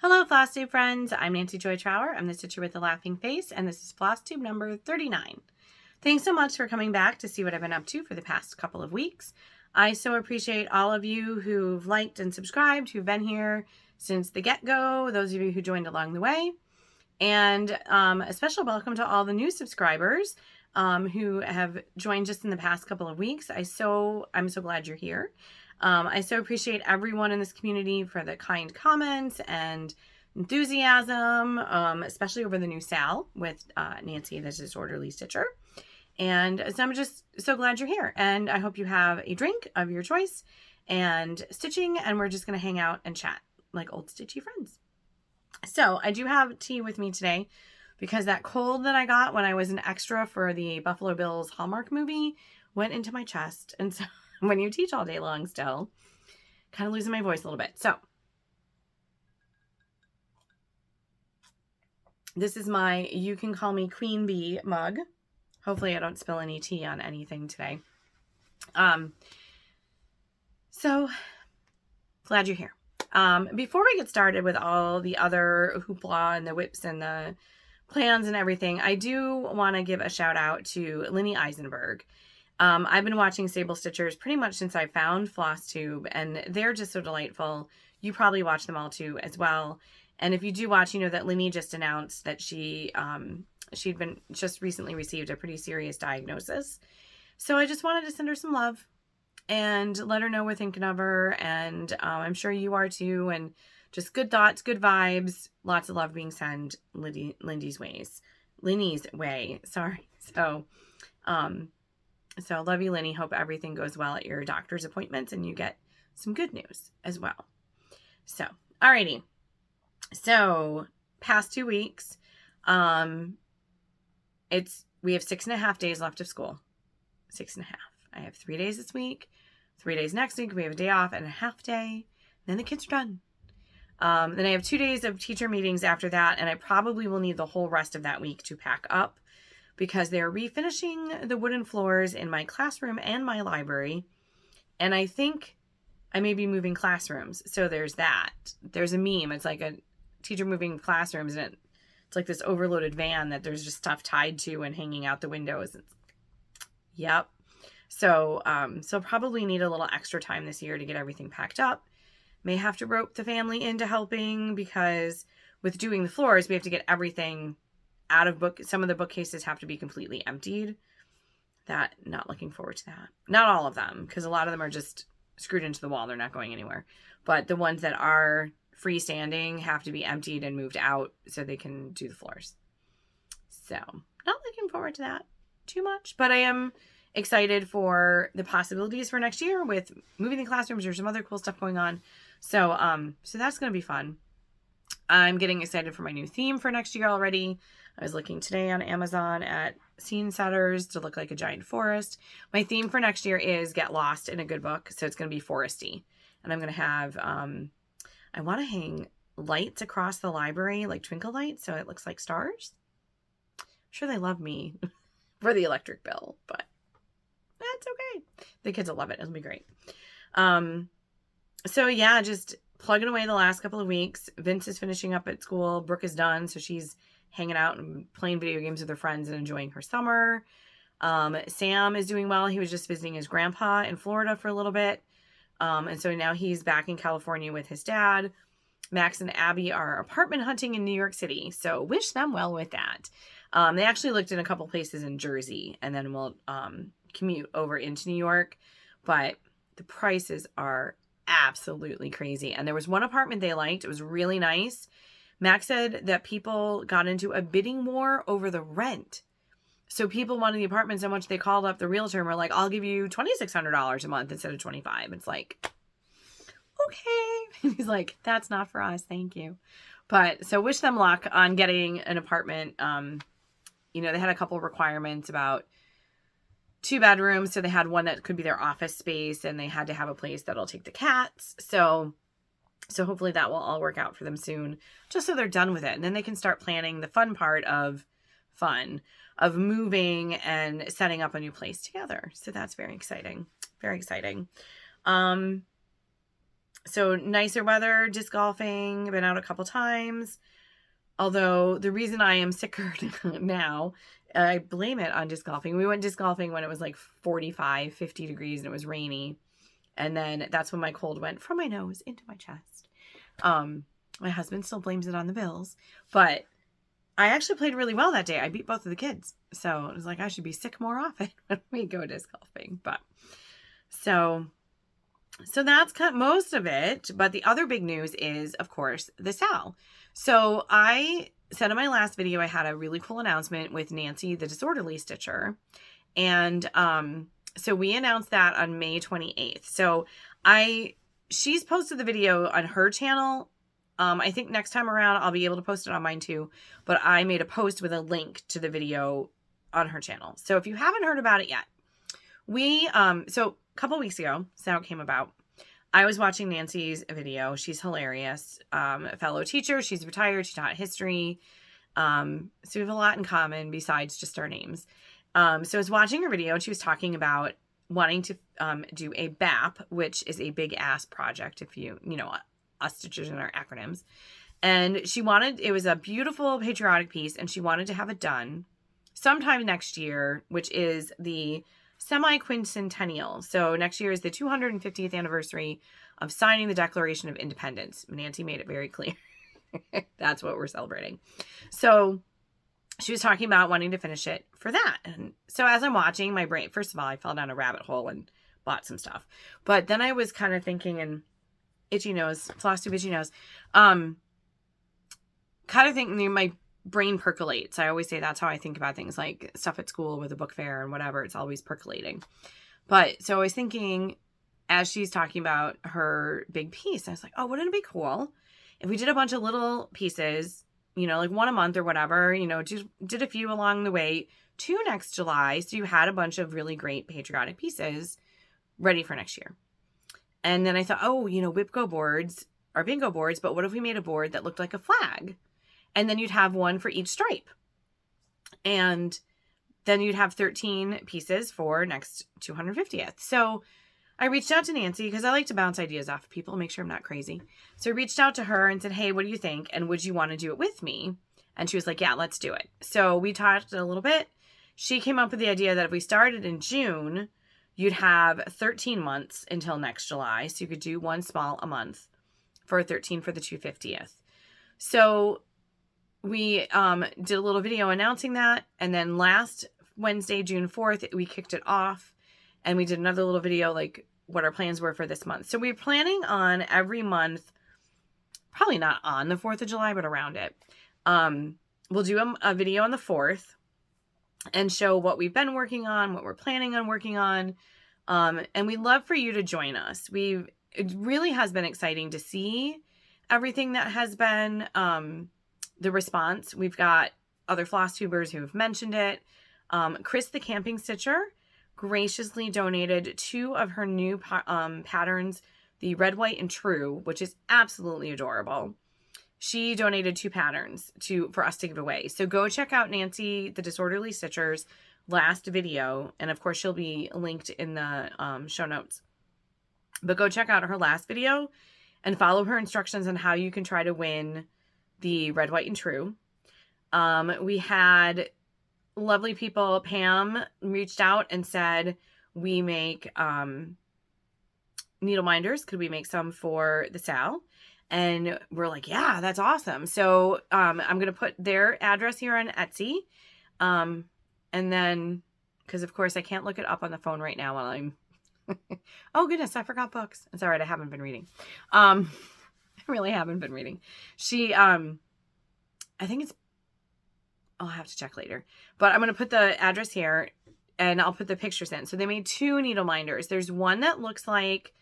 Hello, Flosstube friends. I'm Nancy Joy Trower. I'm the stitcher with the laughing face, and this is Flosstube number 39. Thanks so much for coming back to see what I've been up to for the past couple of weeks. I so appreciate all of you who've liked and subscribed, who've been here since the get-go, those of you who joined along the way, and a special welcome to all the new subscribers who have joined just in the past couple of weeks. I'm so glad you're here. I so appreciate everyone in this community for the kind comments and enthusiasm, especially over the new SAL with Nancy, the disorderly stitcher. And so I'm just so glad you're here. And I hope you have a drink of your choice and stitching, and we're just going to hang out and chat like old stitchy friends. So I do have tea with me today because that cold that I got when I was an extra for the Buffalo Bills Hallmark movie went into my chest. And so when you teach all day long still, kind of losing my voice a little bit. So this is my You Can Call Me Queen Bee mug. Hopefully I don't spill any tea on anything today. So glad you're here. Before we get started with all the other hoopla and the WIPs and the plans and everything, I do want to give a shout out to Lenny Eisenberg. I've been watching Sable Stitchers pretty much since I found Flosstube, and they're just so delightful. You probably watch them all too as well. And if you do watch, you know that Lenny just announced that she'd been just recently received a pretty serious diagnosis. So I just wanted to send her some love and let her know we're thinking of her. And I'm sure you are too. And just good thoughts, good vibes, lots of love being sent Lenny's way. Sorry. So love you, Lenny. Hope everything goes well at your doctor's appointments and you get some good news as well. So, alrighty. So, past 2 weeks, we have 6.5 days left of school. 6.5. I have 3 days this week, 3 days next week. We have a day off and a half day. Then the kids are done. Then I have 2 days of teacher meetings after that, and I probably will need the whole rest of that week to pack up, because they're refinishing the wooden floors in my classroom and my library. And I think I may be moving classrooms. So there's that. There's a meme. It's like a teacher moving classrooms, and it's like this overloaded van that there's just stuff tied to and hanging out the windows. Yep. So probably need a little extra time this year to get everything packed up. May have to rope the family into helping, because with doing the floors, we have to get everything out of some of the bookcases have to be completely emptied. Not looking forward to that. Not all of them, because a lot of them are just screwed into the wall. They're not going anywhere. But the ones that are freestanding have to be emptied and moved out so they can do the floors. So not looking forward to that too much, but I am excited for the possibilities for next year with moving the classrooms. There's some other cool stuff going on. So that's going to be fun. I'm getting excited for my new theme for next year already. I was looking today on Amazon at scene setters to look like a giant forest. My theme for next year is get lost in a good book. So it's going to be foresty. And I'm going to have, I want to hang lights across the library, like twinkle lights, so it looks like stars. I'm sure they love me for the electric bill, but that's okay. The kids will love it. It'll be great. So yeah, just plugging away the last couple of weeks. Vince is finishing up at school. Brooke is done, so she's hanging out and playing video games with her friends and enjoying her summer. Sam is doing well. He was just visiting his grandpa in Florida for a little bit. And so now he's back in California with his dad. Max and Abby are apartment hunting in New York City. So wish them well with that. They actually looked in a couple places in Jersey, and then we'll commute over into New York. But the prices are absolutely crazy. And there was one apartment they liked. It was really nice. Max said that people got into a bidding war over the rent. So people wanted the apartment so much they called up the realtor and were like, I'll give you $2,600 a month instead of $25. It's like, okay. And he's like, that's not for us. Thank you. But so wish them luck on getting an apartment. They had a couple requirements about 2 bedrooms. So they had one that could be their office space, and they had to have a place that'll take the cats. So hopefully that will all work out for them soon, just so they're done with it. And then they can start planning the fun part of moving and setting up a new place together. So that's very exciting. Very exciting. So nicer weather, disc golfing, been out a couple times. Although the reason I am sicker now, I blame it on disc golfing. We went disc golfing when it was like 45, 50 degrees and it was rainy. And then that's when my cold went from my nose into my chest. My husband still blames it on the Bills, but I actually played really well that day. I beat both of the kids. So it was like, I should be sick more often when we go disc golfing. But so that's kind of most of it. But the other big news is, of course, the SAL. So I said in my last video, I had a really cool announcement with Nancy, the disorderly stitcher. And so we announced that on May 28th. So she's posted the video on her channel. I think next time around, I'll be able to post it on mine too. But I made a post with a link to the video on her channel. So if you haven't heard about it yet, so a couple weeks ago, that's how it came about. I was watching Nancy's video. She's hilarious. A fellow teacher. She's retired. She taught history. So we have a lot in common besides just our names. So I was watching her video and she was talking about wanting to do a BAP, which is a big ass project, if you know, us stitchers and our acronyms. And it was a beautiful patriotic piece and she wanted to have it done sometime next year, which is the semiquincential. So next year is the 250th anniversary of signing the Declaration of Independence. Nancy made it very clear. That's what we're celebrating. So she was talking about wanting to finish it for that. And so as I'm watching, my brain, first of all, I fell down a rabbit hole and bought some stuff. But then I was kind of thinking, and itchy nose, Flosstube itchy nose, kind of thinking my brain percolates. I always say that's how I think about things, like stuff at school with a book fair and whatever. It's always percolating. But so I was thinking, as she's talking about her big piece, I was like, oh, wouldn't it be cool if we did a bunch of little pieces, you know, like one a month or whatever, you know, just did a few along the way to next July. So you had a bunch of really great patriotic pieces ready for next year. And then I thought, oh, you know, WIP boards are bingo boards, but what if we made a board that looked like a flag? And then you'd have one for each stripe. And then you'd have 13 pieces for next 250th. So I reached out to Nancy because I like to bounce ideas off of people, make sure I'm not crazy. So I reached out to her and said, hey, what do you think? And would you want to do it with me? And she was like, yeah, let's do it. So we talked a little bit. She came up with the idea that if we started in June, you'd have 13 months until next July. So you could do one small a month for 13 for the 250th. So we did a little video announcing that. And then last Wednesday, June 4th, we kicked it off. And we did another little video, like what our plans were for this month. So we're planning on every month, probably not on the 4th of July, but around it. We'll do a video on the 4th and show what we've been working on, what we're planning on working on. And we'd love for you to join us. It really has been exciting to see everything that has been the response. We've got other Flosstubers who have mentioned it. Chris, the camping stitcher, graciously donated 2 of her new patterns, the red, white, and true, which is absolutely adorable. She donated 2 patterns for us to give away. So go check out Nancy, the Disorderly Stitcher's last video. And of course, she'll be linked in the show notes. But go check out her last video and follow her instructions on how you can try to win the red, white, and true. We had lovely people. Pam reached out and said, we make Needleminders. Could we make some for the SAL? And we're like, yeah, that's awesome. So I'm going to put their address here on Etsy. And then, because of course I can't look it up on the phone right now while I'm, oh goodness, I forgot books. It's all right. I haven't been reading. I really haven't been reading. I think it's, I'll have to check later, but I'm going to put the address here and I'll put the pictures in. So they made 2 Needleminders. There's one that looks like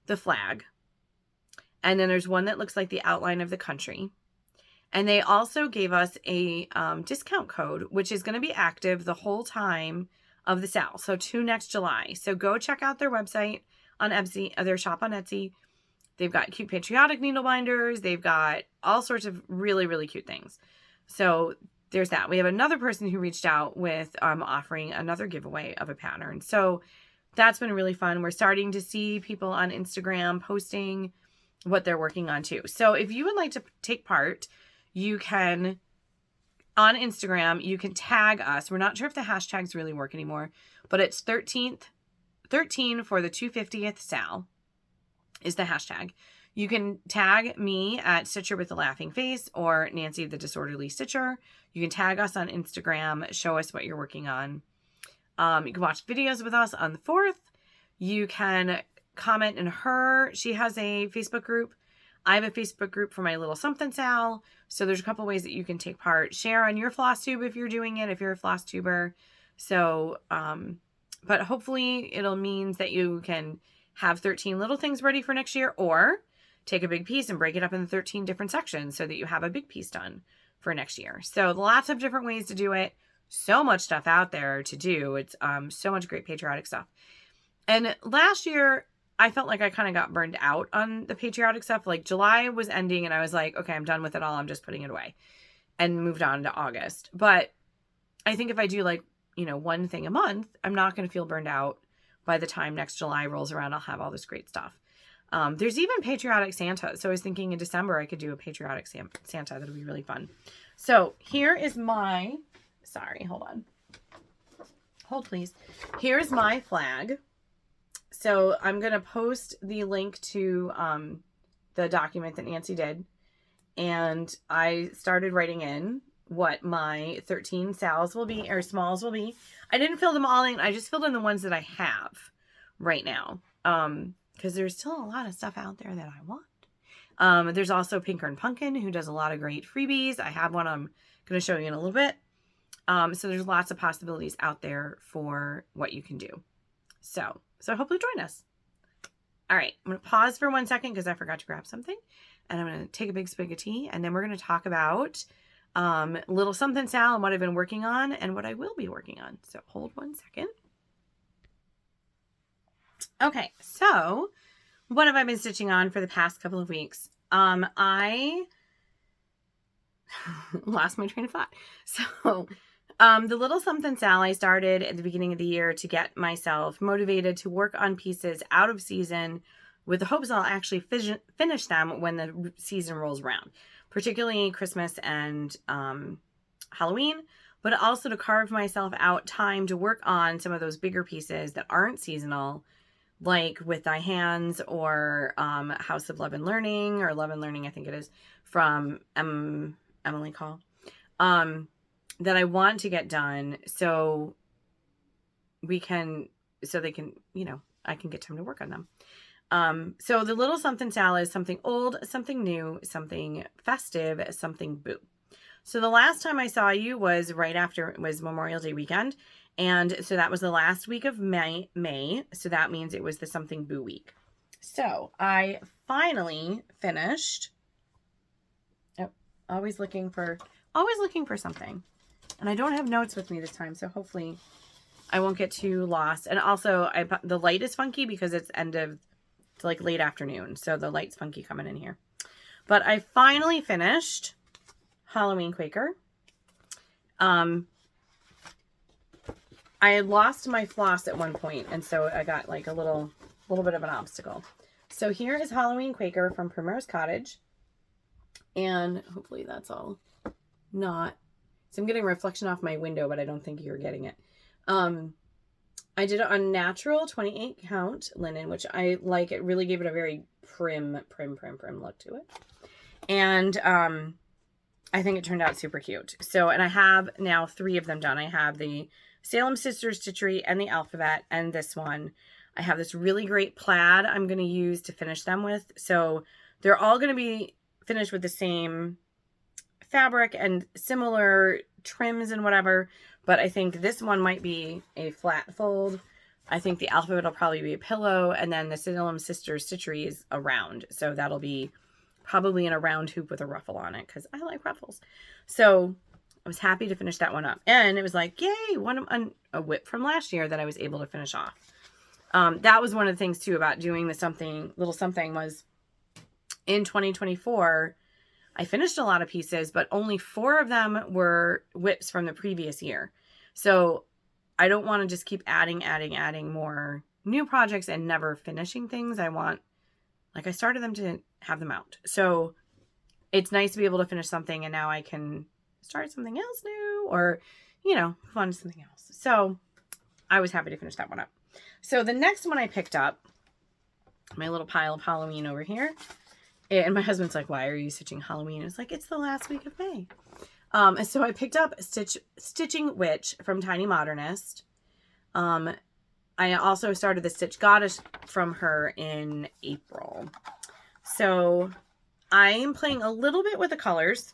the flag. And then there's one that looks like the outline of the country. And they also gave us a discount code, which is going to be active the whole time of the SAL. So to next July. So go check out their website on Etsy, their shop on Etsy. They've got cute patriotic Needleminders. They've got all sorts of really, really cute things. So there's that. We have another person who reached out with offering another giveaway of a pattern. So that's been really fun. We're starting to see people on Instagram posting what they're working on too. So if you would like to take part, you can, on Instagram, you can tag us. We're not sure if the hashtags really work anymore, but it's 13 for the 250th SAL is the hashtag. You can tag me at Stitcher with the Laughing Face or Nancy the Disorderly Stitcher. You can tag us on Instagram, show us what you're working on. You can watch videos with us on the 4th. You can comment in her. She has a Facebook group. I have a Facebook group for my Little Something Sal. So there's a couple ways that you can take part. Share on your Flosstube if you're doing it, if you're a Flosstuber. So, but hopefully it'll mean that you can have 13 little things ready for next year, or take a big piece and break it up into 13 different sections so that you have a big piece done for next year. So lots of different ways to do it. So much stuff out there to do. It's so much great patriotic stuff. And last year, I felt like I kind of got burned out on the patriotic stuff. Like July was ending and I was like, okay, I'm done with it all. I'm just putting it away, and moved on to August. But I think if I do like, one thing a month, I'm not going to feel burned out. By the time next July rolls around, I'll have all this great stuff. There's even patriotic Santa. So I was thinking in December, I could do a patriotic Santa. That'll be really fun. So here is my, hold on. Hold please. Here's my flag. So I'm going to post the link to the document that Nancy did. And I started writing in what my 13 SALs will be, or smalls will be. I didn't fill them all in. I just filled in the ones that I have right now. Because there's still a lot of stuff out there that I want. There's also Pinker and Punkin, who does a lot of great freebies. I have one I'm going to show you in a little bit. So there's lots of possibilities out there for what you can do. So hopefully join us. All right, I'm going to pause for 1 second because I forgot to grab something. And I'm going to take a big swig of tea. And then we're going to talk about Little Something Sal and what I've been working on and what I will be working on. So hold 1 second. Okay, so what have I been stitching on for the past couple of weeks? I lost my train of thought. So the Little Something Sal I started at the beginning of the year to get myself motivated to work on pieces out of season with the hopes I'll actually finish them when the season rolls around, particularly Christmas and Halloween, but also to carve myself out time to work on some of those bigger pieces that aren't seasonal, like With Thy Hands or House of Love and Learning, or Love and Learning, I think it is, from Emily Call, that I want to get done so they can, I can get time to work on them. So the Little Something Sal is something old, something new, something festive, something boo. So the last time I saw you was right after it was Memorial Day weekend. And so that was the last week of May. So that means it was the something boo week. So I finally finished. Oh, always looking for something. And I don't have notes with me this time. So hopefully I won't get too lost. And also the light is funky because it's like late afternoon. So the light's funky coming in here. But I finally finished Halloween Quaker. I had lost my floss at one point, and so I got like a little bit of an obstacle. So here is Halloween Quaker from Primrose Cottage. And hopefully that's all not... So I'm getting a reflection off my window, but I don't think you're getting it. I did it on natural 28 count linen, which I like. It really gave it a very prim look to it. And I think it turned out super cute. So, and I have now 3 of them done. I have the Salem Sisters Stitchery and the Alphabet, and this one. I have this really great plaid I'm going to use to finish them with. So they're all going to be finished with the same fabric and similar trims and whatever. But I think this one might be a flat fold. I think the Alphabet will probably be a pillow. And then the Salem Sisters Stitchery is a round. So that'll be probably in a round hoop with a ruffle on it, because I like ruffles. So I was happy to finish that one up. And it was like, yay, a WIP from last year that I was able to finish off. That was one of the things, too, about doing the little something was in 2024, I finished a lot of pieces, but only 4 of them were WIPs from the previous year. So I don't want to just keep adding more new projects and never finishing things. I started them have them out. So it's nice to be able to finish something and now I can start something else new or, you know, move on to something else. So I was happy to finish that one up. So the next one I picked up, my little pile of Halloween over here. And my husband's like, why are you stitching Halloween? It's like, it's the last week of May. And so I picked up Stitching Witch from Tiny Modernist. I also started the Stitch Goddess from her in April. So I am playing a little bit with the colors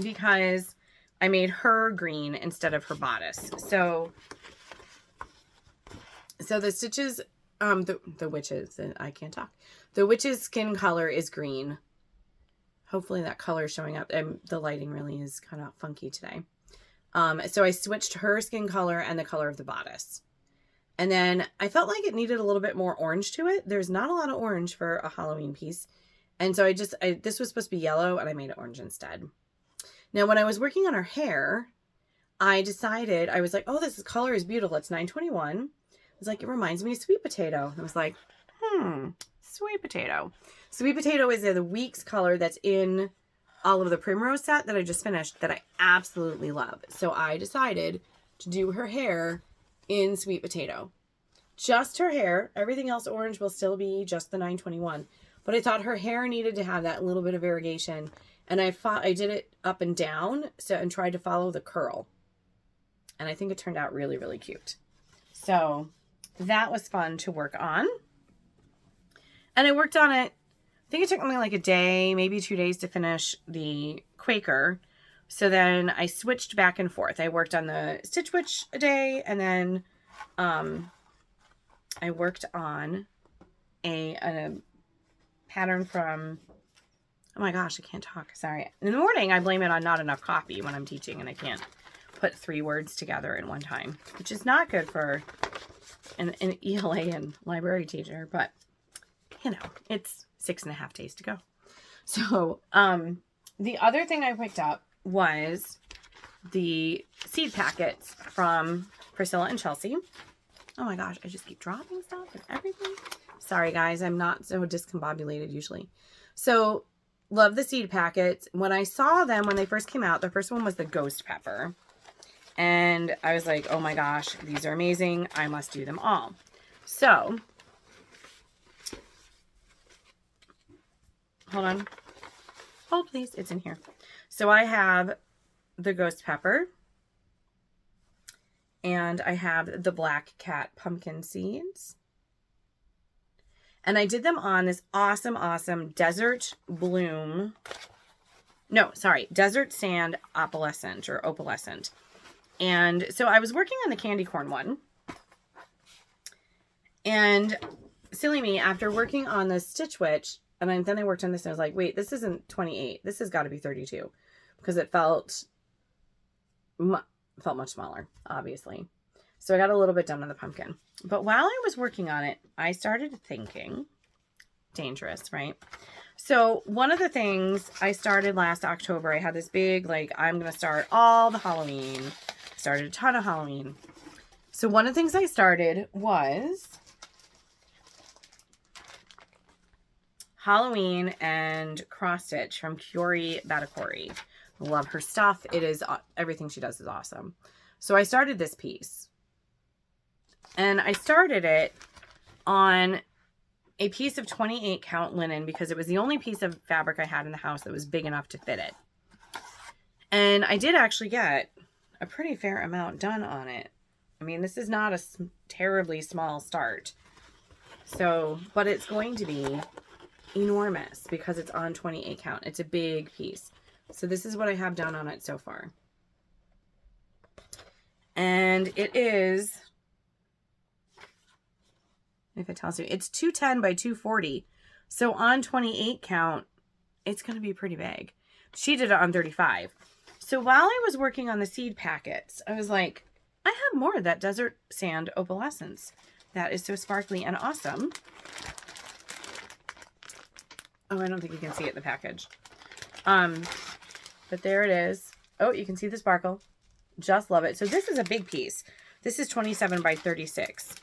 because I made her green instead of her bodice. So the stitches, the witches, I can't talk. The witch's skin color is green. Hopefully that color is showing up. The lighting really is kind of funky today. So I switched her skin color and the color of the bodice. And then I felt like it needed a little bit more orange to it. There's not a lot of orange for a Halloween piece. And so this was supposed to be yellow and I made it orange instead. Now, when I was working on her hair, I decided, I was like, oh, this color is beautiful. It's 921. I was like, it reminds me of sweet potato. I was like, sweet potato. Sweet potato is the week's color that's in all of the Primrose set that I just finished that I absolutely love. So I decided to do her hair in sweet potato. Just her hair. Everything else orange will still be just the 921. But I thought her hair needed to have that little bit of variegation. And I did it up and down and tried to follow the curl. And I think it turned out really, really cute. So that was fun to work on. And I worked on it. I think it took me like a day, maybe 2 days to finish the Quaker. So then I switched back and forth. I worked on the Stitch Witch a day, and then I worked on a pattern from, oh my gosh, I can't talk. Sorry. In the morning, I blame it on not enough coffee when I'm teaching, and I can't put 3 words together in one time, which is not good for an ELA and library teacher, but you know, it's 6.5 days to go. So, the other thing I picked up was the seed packets from Priscilla and Chelsea. Oh my gosh, I just keep dropping stuff and everything. Sorry guys, I'm not so discombobulated usually. So, love the seed packets. When I saw them when they first came out, the first one was the Ghost Pepper. And I was like, oh my gosh, these are amazing. I must do them all. So, hold on. Hold please, it's in here. So I have the Ghost Pepper. And I have the Black Cat pumpkin seeds. And I did them on this awesome Desert Bloom. No, sorry, Desert Sand Opalescent or Opalescent. And so I was working on the candy corn one. And silly me, after working on the Stitch Witch, and then I worked on this and I was like, wait, this isn't 28. This has got to be 32. Because it felt much smaller, obviously. So I got a little bit done on the pumpkin. But while I was working on it, I started thinking, dangerous, right? So one of the things I started last October, I had this big, like, I'm going to start all the Halloween. Started a ton of Halloween. So one of the things I started was Halloween and cross stitch from Curie Batakori. Love her stuff. It is, everything she does is awesome. So I started this piece. And I started it on a piece of 28 count linen because it was the only piece of fabric I had in the house that was big enough to fit it. And I did actually get a pretty fair amount done on it. I mean, this is not a terribly small start. So, but it's going to be enormous because it's on 28 count. It's a big piece. So this is what I have done on it so far. And it is, if it tells you, it's 210 by 240. So on 28 count, it's going to be pretty big. She did it on 35. So while I was working on the seed packets, I was like, I have more of that Desert Sand Opalescence. That is so sparkly and awesome. Oh, I don't think you can see it in the package. But there it is. Oh, you can see the sparkle. Just love it. So this is a big piece. This is 27 by 36.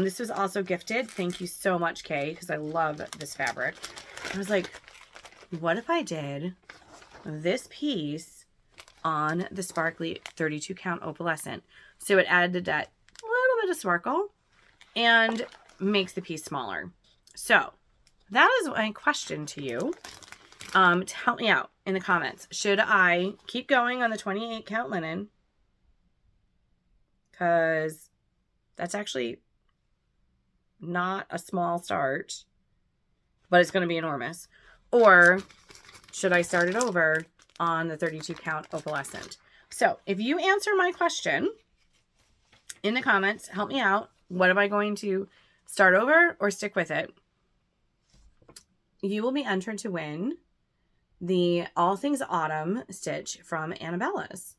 This was also gifted. Thank you so much, Kay, because I love this fabric. I was like, what if I did this piece on the sparkly 32 count opalescent? So it added that little bit of sparkle and makes the piece smaller. So that is my question to you. Help me out in the comments. Should I keep going on the 28 count linen? Because that's actually not a small start, but it's going to be enormous. Or should I start it over on the 32 count opalescent? So if you answer my question in the comments, help me out. What am I going to start over or stick with it? You will be entered to win the All Things Autumn stitch from Annabella's.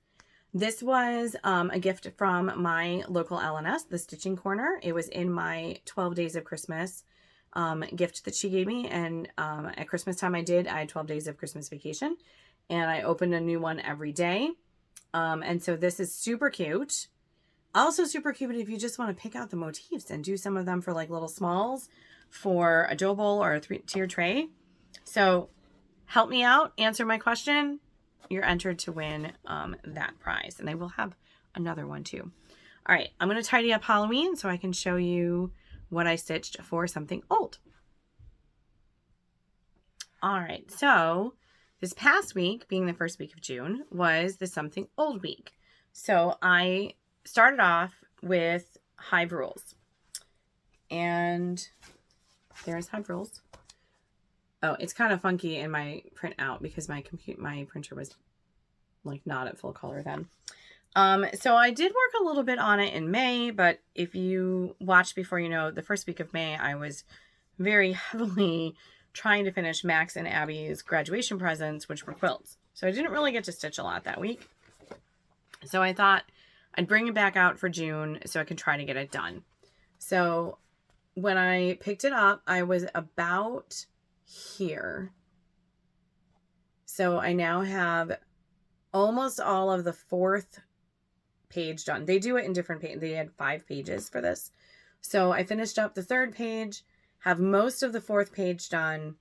This was a gift from my local LNS, the Stitching Corner. It was in my 12 Days of Christmas gift that she gave me. And at Christmas time I had 12 days of Christmas vacation. And I opened a new one every day. And so this is super cute. Also super cute if you just want to pick out the motifs and do some of them for like little smalls for a dough bowl or a 3-tier tray. So help me out, answer my question. You're entered to win that prize. And I will have another one too. All right, I'm going to tidy up Halloween so I can show you what I stitched for something old. All right, so this past week, being the first week of June, was the something old week. So I started off with Hive rules. And there's Hive rules. Oh, it's kind of funky in my printout because my printer was like not at full color then. So I did work a little bit on it in May, but if you watched before, you know, the first week of May, I was very heavily trying to finish Max and Abby's graduation presents, which were quilts. So I didn't really get to stitch a lot that week. So I thought I'd bring it back out for June so I can try to get it done. So when I picked it up, I was about here. So I now have almost all of the 4th page done. They do it in different pages. They had 5 pages for this. So I finished up the 3rd page, have most of the 4th page done,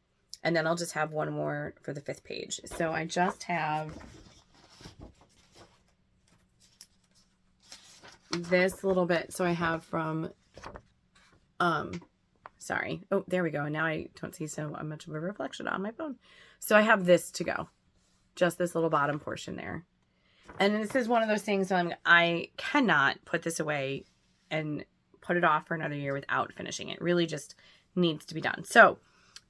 and then I'll just have one more for the 5th page. So I just have this little bit. So I have from, sorry. Oh, there we go. And now I don't see so much of a reflection on my phone. So I have this to go. Just this little bottom portion there. And this is one of those things I cannot put this away and put it off for another year without finishing it. It really just needs to be done. So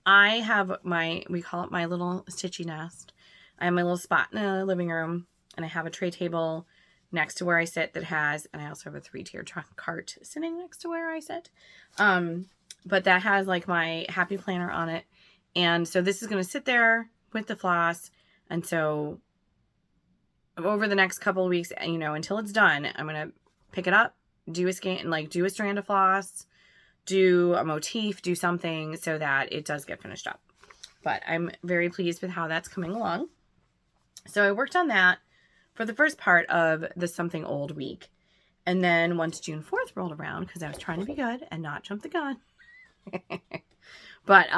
I have we call it my little stitchy nest. I have my little spot in the living room, and I have a tray table next to where I sit that has, and I also have a 3-tier cart sitting next to where I sit. But that has like my happy planner on it. And so this is going to sit there with the floss. And so over the next couple of weeks, you know, until it's done, I'm going to pick it up, do a scan, like do a strand of floss, do a motif, do something so that it does get finished up. But I'm very pleased with how that's coming along. So I worked on that for the first part of the something old week. And then once June 4th rolled around, because I was trying to be good and not jump the gun. But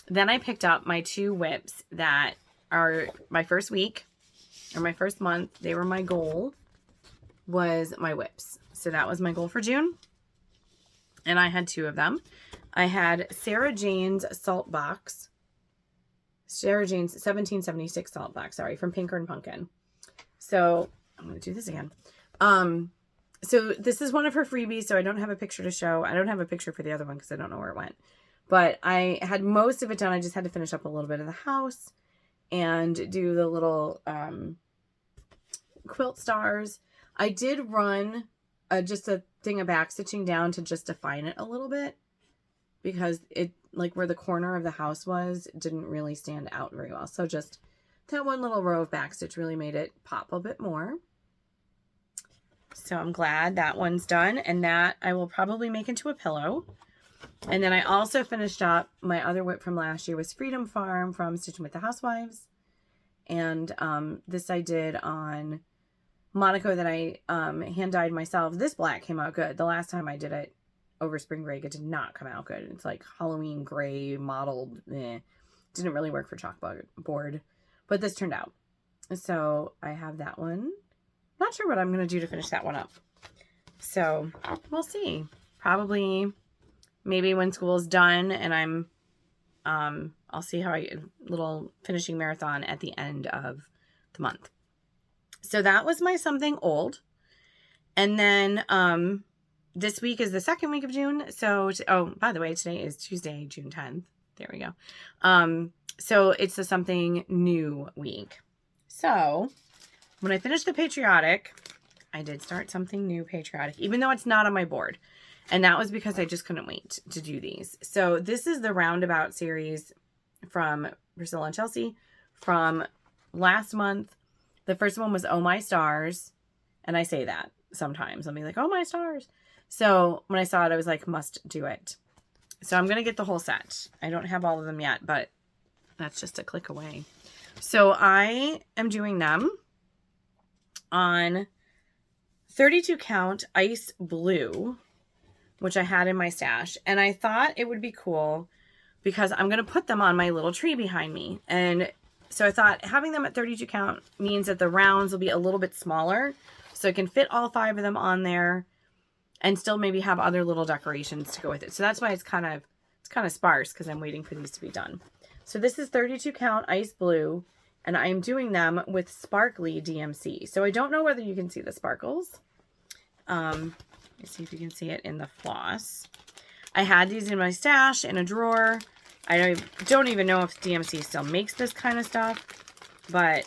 then I picked up my 2 WIPs that are my first week or my first month. They were my goal, was my WIPs. So that was my goal for June. And I had 2 of them. I had Sarah Jane's salt box. Sarah Jane's 1776 salt box, sorry, from Pinker and Punkin. So I'm going to do this again. So this is one of her freebies, so I don't have a picture to show. I don't have a picture for the other one because I don't know where it went. But I had most of it done. I just had to finish up a little bit of the house and do the little quilt stars. I did run just a thing of back stitching down to just define it a little bit because it, like where the corner of the house was, didn't really stand out very well. So just that one little row of back stitch really made it pop a bit more. So I'm glad that one's done, and that I will probably make into a pillow. And then I also finished up my other WIP from last year, was Freedom Farm from Stitching with the Housewives. And this I did on Monaco that I hand dyed myself. This black came out good. The last time I did it over spring break, it did not come out good. It's like Halloween gray mottled. Didn't really work for chalkboard, but this turned out. So I have that one. Not sure what I'm going to do to finish that one up. So we'll see. Probably maybe when school's done and I'm, I'll see how little finishing marathon at the end of the month. So that was my something old. And then, this week is the second week of June. So, oh, by the way, today is Tuesday, June 10th. There we go. So it's the something new week. So when I finished the patriotic, I did start something new patriotic, even though it's not on my board. And that was because I just couldn't wait to do these. So this is the Roundabout series from Priscilla and Chelsea from last month. The first one was Oh My Stars. And I say that sometimes. I'll be like, oh my stars. So when I saw it, I was like, must do it. So I'm going to get the whole set. I don't have all of them yet, but that's just a click away. So I am doing them on 32 count ice blue, which I had in my stash. And I thought it would be cool because I'm going to put them on my little tree behind me. And so I thought having them at 32 count means that the rounds will be a little bit smaller. So I can fit all 5 of them on there and still maybe have other little decorations to go with it. So that's why it's kind of sparse because I'm waiting for these to be done. So this is 32 count ice blue, and I am doing them with sparkly DMC. So I don't know whether you can see the sparkles. Let's see if you can see it in the floss. I had these in my stash in a drawer. I don't even know if DMC still makes this kind of stuff, but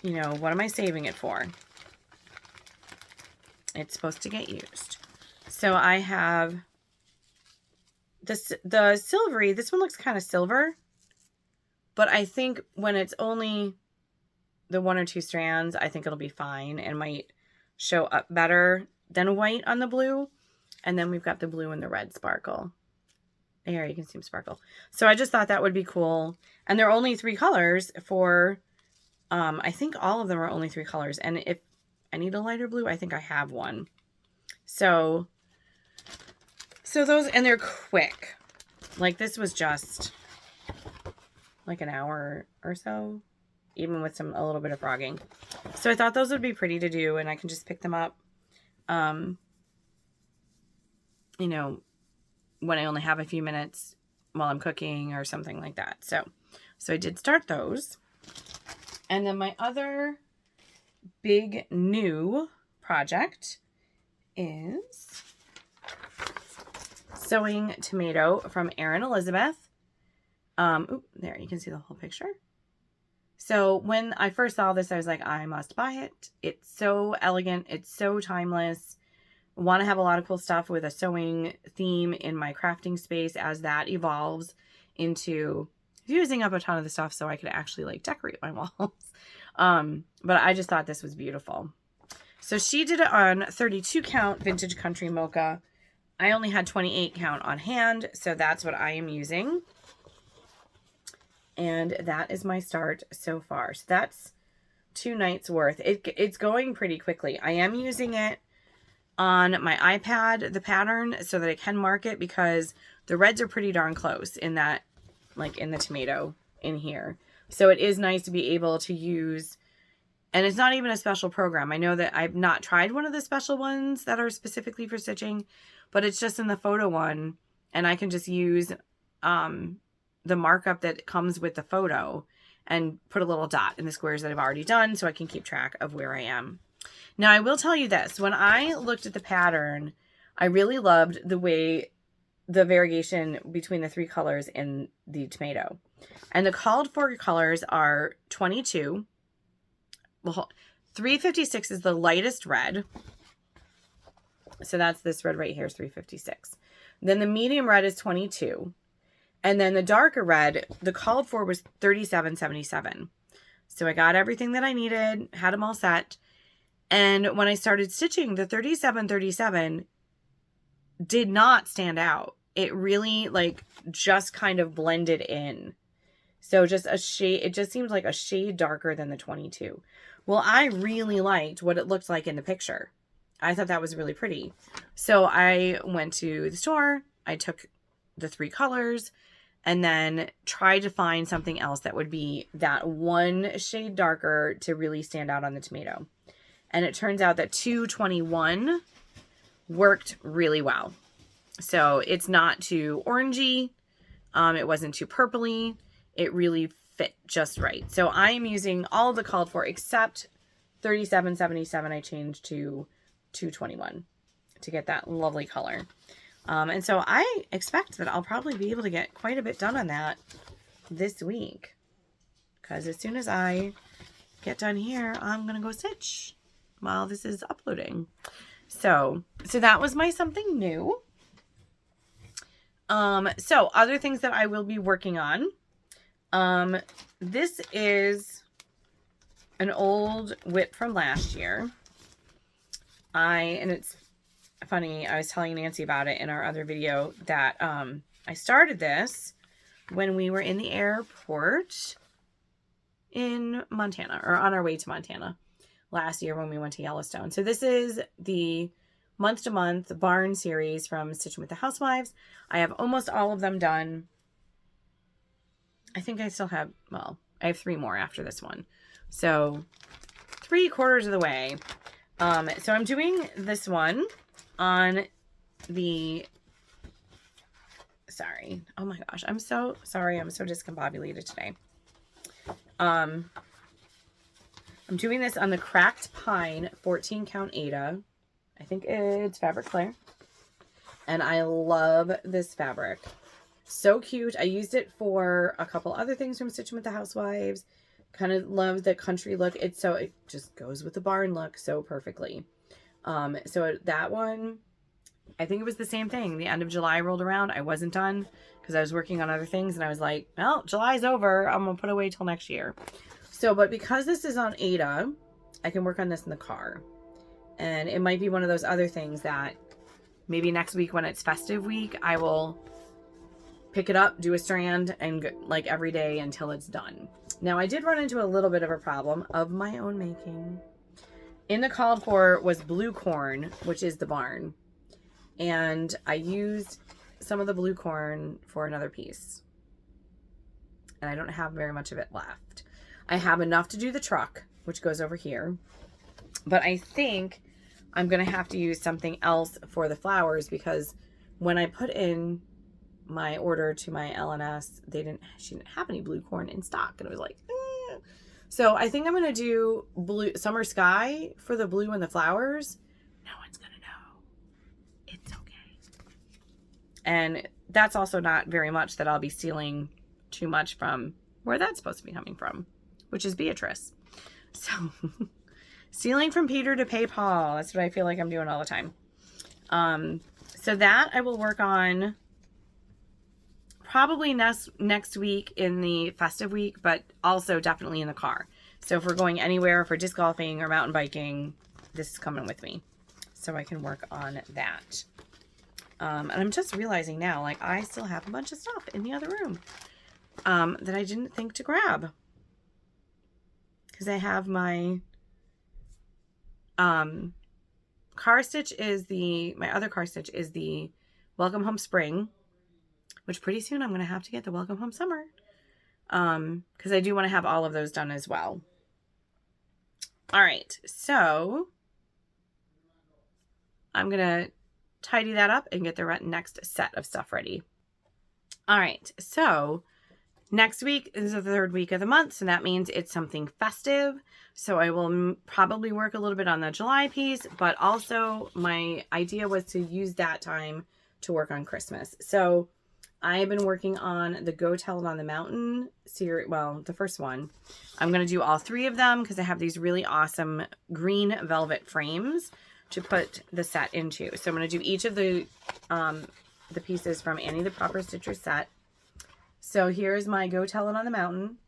you know, what am I saving it for? It's supposed to get used. So I have this, the silvery, this one looks kind of silver, but I think when it's only the 1 or 2 strands, I think it'll be fine and might show up better than white on the blue. And then we've got the blue and the red sparkle. There, you can see them sparkle. So I just thought that would be cool. And there are only 3 colors for, I think all of them are only 3 colors. And if I need a lighter blue, I think I have one. So those, and they're quick. Like this was just like an hour or so, even with a little bit of frogging. So I thought those would be pretty to do, and I can just pick them up, you know, when I only have a few minutes while I'm cooking or something like that. So I did start those. And then my other big new project is Sewing Tomato from Erin Elizabeth. There, you can see the whole picture. So when I first saw this, I was like, I must buy it. It's so elegant. It's so timeless. Want to have a lot of cool stuff with a sewing theme in my crafting space as that evolves into using up a ton of the stuff so I could actually like decorate my walls. But I just thought this was beautiful. So she did it on 32 count vintage country mocha. I only had 28 count on hand, so that's what I am using. And that is my start so far. So that's 2 nights worth. It's going pretty quickly. I am using it on my iPad, the pattern, so that I can mark it because the reds are pretty darn close in that, like in the tomato in here. So it is nice to be able to use, and it's not even a special program. I know that I've not tried one of the special ones that are specifically for stitching, but it's just in the photo one, and I can just use the markup that comes with the photo and put a little dot in the squares that I've already done so I can keep track of where I am. Now, I will tell you this. When I looked at the pattern, I really loved the way the variation between the 3 colors in the tomato. And the called for colors are 22. Well, 356 is the lightest red. So that's this red right here is 356. Then the medium red is 22. And then the darker red, the called for was 3777. So I got everything that I needed, had them all set. And when I started stitching, the 3737 did not stand out. It really like just kind of blended in. So just a shade, it just seemed like a shade darker than the 22. Well, I really liked what it looked like in the picture. I thought that was really pretty. So I went to the store. I took the 3 colors and then try to find something else that would be that one shade darker to really stand out on the tomato. And it turns out that 221 worked really well. So it's not too orangey. It wasn't too purpley. It really fit just right. So I am using all of the called for except 3777. I changed to 221 to get that lovely color. And so I expect that I'll probably be able to get quite a bit done on that this week. Because as soon as I get done here, I'm going to go stitch while this is uploading. So that was my something new. So other things that I will be working on. This is an old WIP from last year. And it's funny, I was telling Nancy about it in our other video that I started this when we were in the airport in Montana, or on our way to Montana last year when we went to Yellowstone. So this is the month-to-month barn series from Stitching with the Housewives. I have almost all of them done. I think I still have, well, I have 3 more after this one. So 3/4 of the way. So I'm doing this one on the, sorry. Oh my gosh. I'm so sorry. I'm so discombobulated today. I'm doing this on the Cracked Pine 14 count Aida. I think it's Fabric Claire. And I love this fabric. So cute. I used it for a couple other things from Stitching with the Housewives. Kind of love the country look. It just goes with the barn look so perfectly. So that one, I think it was the same thing. The end of July rolled around. I wasn't done because I was working on other things. And I was like, well, July's over. I'm going to put it away till next year. So, but because this is on Aida, I can work on this in the car. And it might be one of those other things that maybe next week when it's festive week, I will pick it up, do a strand, and like every day until it's done. Now, I did run into a little bit of a problem of my own making. In the called for was blue corn, which is the barn. And I used some of the blue corn for another piece. And I don't have very much of it left. I have enough to do the truck, which goes over here. But I think I'm going to have to use something else for the flowers because when I put in my order to my LNS, she didn't have any blue corn in stock. And it was like, eh. So I think I'm going to do blue summer sky for the blue and the flowers. No one's going to know. It's okay. And that's also not very much that I'll be stealing too much from where that's supposed to be coming from, which is Beatrice. So stealing from Peter to pay Paul. That's what I feel like I'm doing all the time. So that I will work on probably next week in the festive week, but also definitely in the car. So if we're going anywhere for disc golfing or mountain biking, this is coming with me. So I can work on that. And I'm just realizing now, like I still have a bunch of stuff in the other room that I didn't think to grab. Because I have my car stitch my other car stitch is the Welcome Home Spring, which pretty soon I'm going to have to get the Welcome Home Summer. Because I do want to have all of those done as well. All right, so I'm going to tidy that up and get the next set of stuff ready. All right, so next week is the 3rd week of the month, so that means it's something festive. So I will probably work a little bit on the July piece, but also my idea was to use that time to work on Christmas. So I have been working on the Go Tell It on the Mountain series. Well, the first one. I'm going to do all 3 of them because I have these really awesome green velvet frames to put the set into. So I'm going to do each of the pieces from Annie the Proper Stitcher set. So here's my Go Tell It on the Mountain.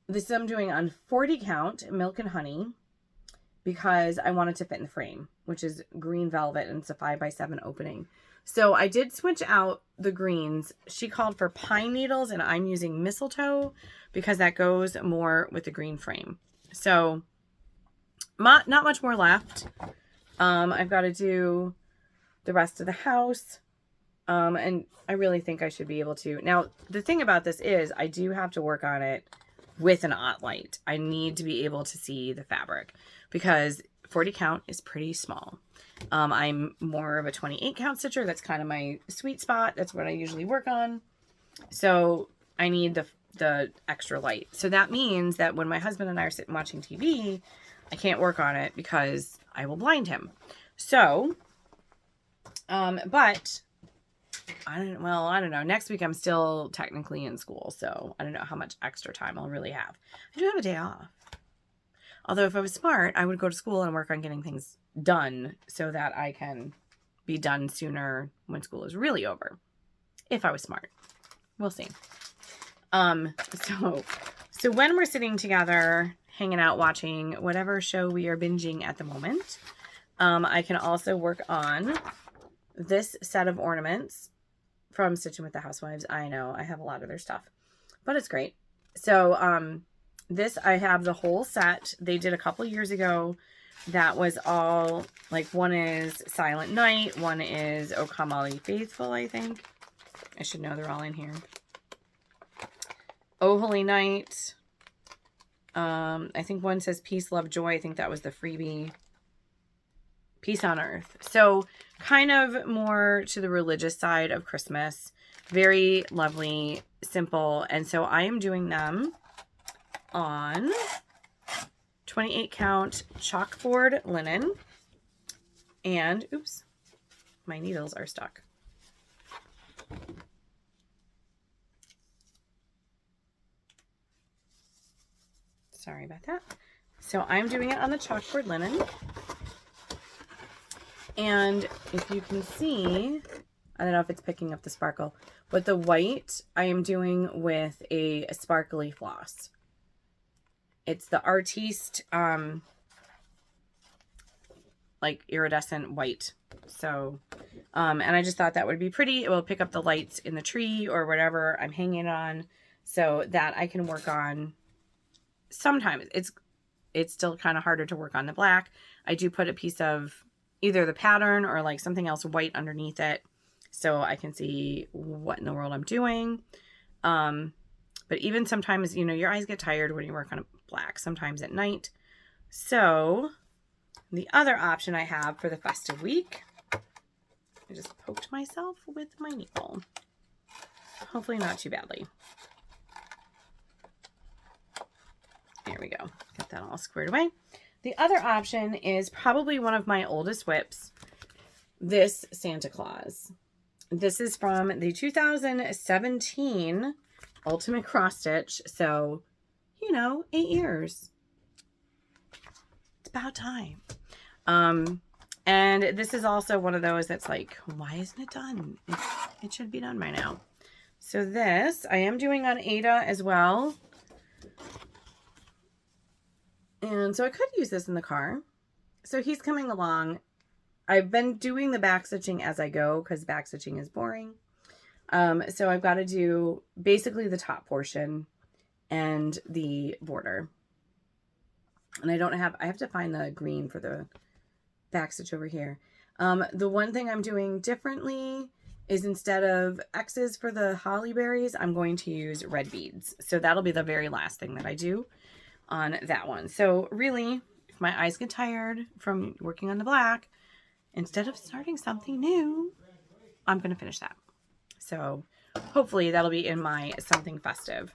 This I'm doing on 40 count Milk and Honey because I want it to fit in the frame, which is green velvet, and it's a 5x7 opening. So I did switch out the greens. She called for pine needles and I'm using mistletoe because that goes more with the green frame. So not much more left. I've got to do the rest of the house. And I really think I should be able to. Now, the thing about this is I do have to work on it with an aught light. I need to be able to see the fabric because 40 count is pretty small. I'm more of a 28 count stitcher. That's kind of my sweet spot. That's what I usually work on. So I need the extra light. So that means that when my husband and I are sitting watching TV, I can't work on it because I will blind him. So, but I don't know. Next week I'm still technically in school, so I don't know how much extra time I'll really have. I do have a day off. Although if I was smart, I would go to school and work on getting things done so that I can be done sooner when school is really over. If I was smart. We'll see. So when we're sitting together, hanging out, watching whatever show we are binging at the moment, I can also work on this set of ornaments from Stitching with the Housewives. I know I have a lot of their stuff, but it's great. So, this, I have the whole set. They did a couple years ago. That was all, like, one is Silent Night. One is O Come All Ye Faithful, I think. I should know they're all in here. Oh Holy Night. I think one says Peace, Love, Joy. I think that was the freebie. Peace on Earth. So kind of more to the religious side of Christmas. Very lovely, simple. And so I am doing them on 28 count chalkboard linen. And, oops, my needles are stuck. Sorry about that. So I'm doing it on the chalkboard linen. And if you can see, I don't know if it's picking up the sparkle, but the white I am doing with a sparkly floss. It's the Artiste, like iridescent white. So, and I just thought that would be pretty. It will pick up the lights in the tree or whatever I'm hanging on, so that I can work on. Sometimes it's still kind of harder to work on the black. I do put a piece of either the pattern or like something else white underneath it so I can see what in the world I'm doing. But even sometimes, you know, your eyes get tired when you work on a black, sometimes at night. So the other option I have for the festive week, I just poked myself with my needle. Hopefully not too badly. There we go. Got that all squared away. The other option is probably one of my oldest WIPs. This Santa Claus. This is from the 2017 Ultimate Cross Stitch. So, you know, 8 years. It's about time. And this is also one of those that's like, why isn't it done? It should be done by now. So this I am doing on Ada as well. And so I could use this in the car. So he's coming along. I've been doing the back stitching as I go because back stitching is boring. So I've got to do basically the top portion and the border. And I have to find the green for the back stitch over here. The one thing I'm doing differently is instead of X's for the holly berries, I'm going to use red beads. So that'll be the very last thing that I do on that one. So really, if my eyes get tired from working on the black, instead of starting something new, I'm going to finish that. So hopefully that'll be in my something festive.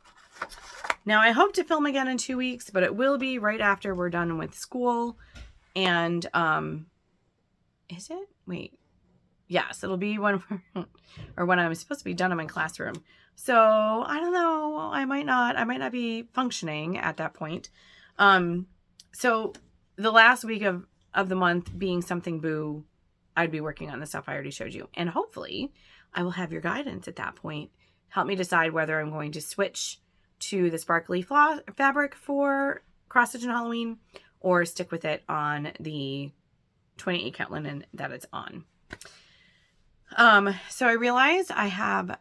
Now I hope to film again in 2 weeks, but it will be right after we're done with school. And, is it? Wait. Yes, it'll be when I'm supposed to be done in my classroom. So I don't know. I might not be functioning at that point. So the last week of the month being something boo, I'd be working on the stuff I already showed you. And hopefully I will have your guidance at that point. Help me decide whether I'm going to switch to the sparkly fabric for cross stitch and Halloween or stick with it on the 28 count linen that it's on. So I realized I have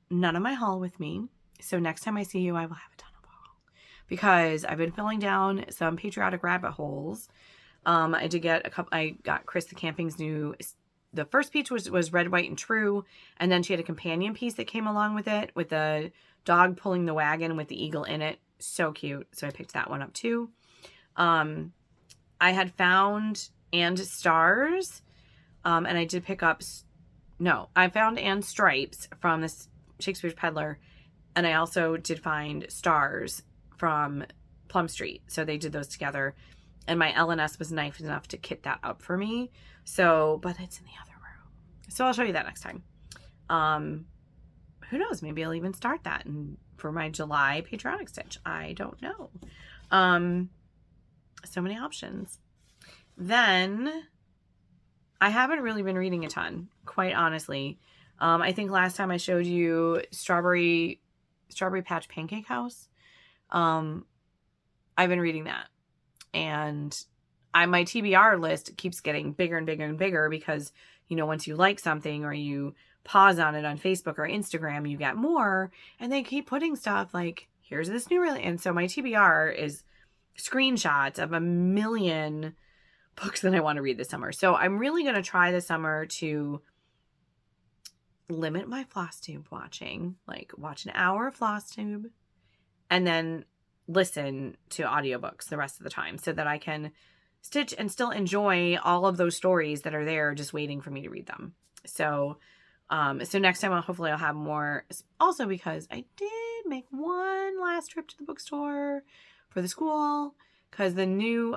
none of my haul with me. So next time I see you, I will have a ton of haul because I've been filling down some patriotic rabbit holes. I got Chris the Camping's new the first piece was red, white, and true. And then she had a companion piece that came along with it with the dog pulling the wagon with the eagle in it. So cute. So I picked that one up too. I had found And Stars. And I did pick up, I found And Stripes from this Shakespeare's Peddler. And I also did find Stars from Plum Street. So they did those together. And my LNS was nice enough to kit that up for me. So, but it's in the other room. So I'll show you that next time. Who knows? Maybe I'll even start that for my July patriotic stitch. I don't know. So many options. Then I haven't really been reading a ton, quite honestly. I think last time I showed you Strawberry Patch Pancake House. I've been reading that. And my TBR list keeps getting bigger and bigger and bigger because, once you like something or you pause on it on Facebook or Instagram, you get more. And they keep putting stuff like, here's this new really. And so my TBR is screenshots of a million books that I want to read this summer. So I'm really going to try this summer to limit my Flosstube watching, like watch an hour of Flosstube and then listen to audiobooks the rest of the time so that I can stitch and still enjoy all of those stories that are there just waiting for me to read them. So next time hopefully I'll have more, also because I did make one last trip to the bookstore for the school because the new,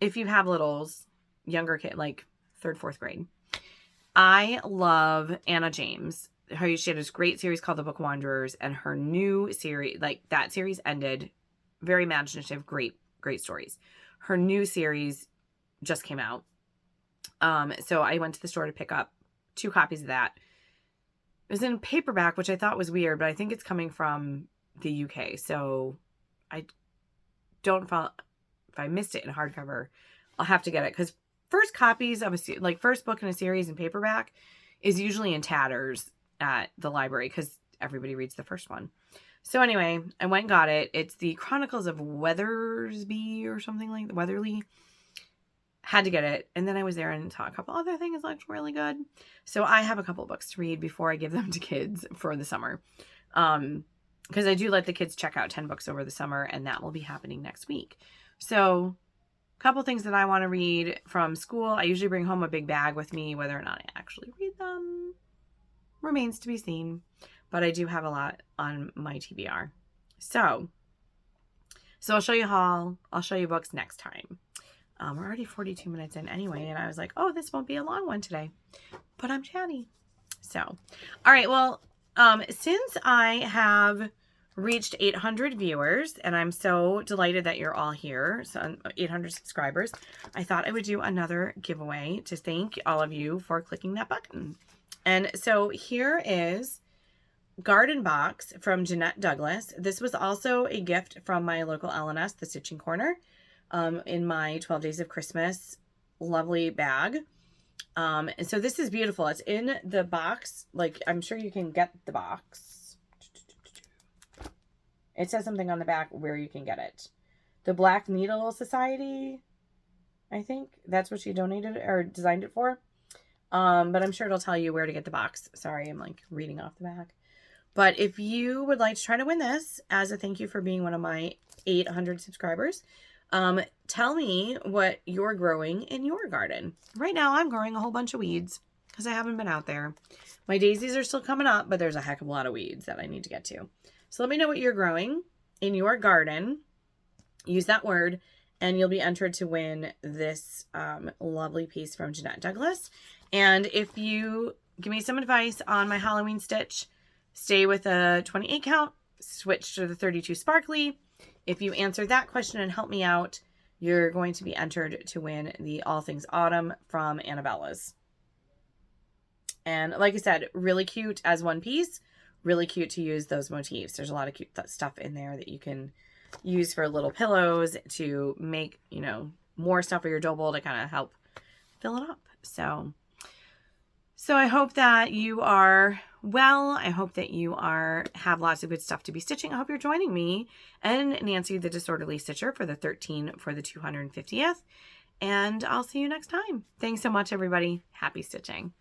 if you have littles, younger kid, like 3rd, 4th grade, I love Anna James. She had this great series called The Book Wanderers, and her new series, like that series ended, very imaginative, great stories. Her new series just came out. So I went to the store to pick up 2 copies of that. It was in paperback, which I thought was weird, but I think it's coming from the UK. So I don't follow, if I missed it in hardcover, I'll have to get it because first copies of first book in a series in paperback is usually in tatters at the library because everybody reads the first one. So anyway, I went and got it. It's the Chronicles of Weathersby or something like that. Weatherly. Had to get it. And then I was there and saw a couple other things that looked really good. So I have a couple books to read before I give them to kids for the summer. Because I do let the kids check out 10 books over the summer, and that will be happening next week. So a couple things that I want to read from school. I usually bring home a big bag with me. Whether or not I actually read them remains to be seen. But I do have a lot on my TBR. So I'll show you haul. I'll show you books next time. We're already 42 minutes in anyway, and I was like, oh, this won't be a long one today. But I'm chatty. So, all right, well, since I have reached 800 viewers, and I'm so delighted that you're all here, so 800 subscribers, I thought I would do another giveaway to thank all of you for clicking that button. And so here is Garden Box from Jeanette Douglas. This was also a gift from my local LNS, the Stitching Corner, in my 12 Days of Christmas lovely bag. And so this is beautiful. It's in the box. Like, I'm sure you can get the box. It says something on the back where you can get it. The Black Needle Society, I think. That's what she donated or designed it for. But I'm sure it'll tell you where to get the box. Sorry, I'm like reading off the back. But if you would like to try to win this as a thank you for being one of my 800 subscribers, tell me what you're growing in your garden. Right now, I'm growing a whole bunch of weeds because I haven't been out there. My daisies are still coming up, but there's a heck of a lot of weeds that I need to get to. So let me know what you're growing in your garden. Use that word, and you'll be entered to win this lovely piece from Jeanette Douglas. And if you give me some advice on my Halloween stitch, stay with a 28 count, switch to the 32 sparkly. If you answer that question and help me out, you're going to be entered to win the All Things Autumn from Annabella's. And like I said, really cute as one piece. Really cute to use those motifs. There's a lot of cute stuff in there that you can use for little pillows to make, more stuff for your dough bowl to kind of help fill it up. So I hope that you are well. I hope that you have lots of good stuff to be stitching. I hope you're joining me and Nancy the Disorderly Stitcher for the 250th. And I'll see you next time. Thanks so much, everybody. Happy stitching.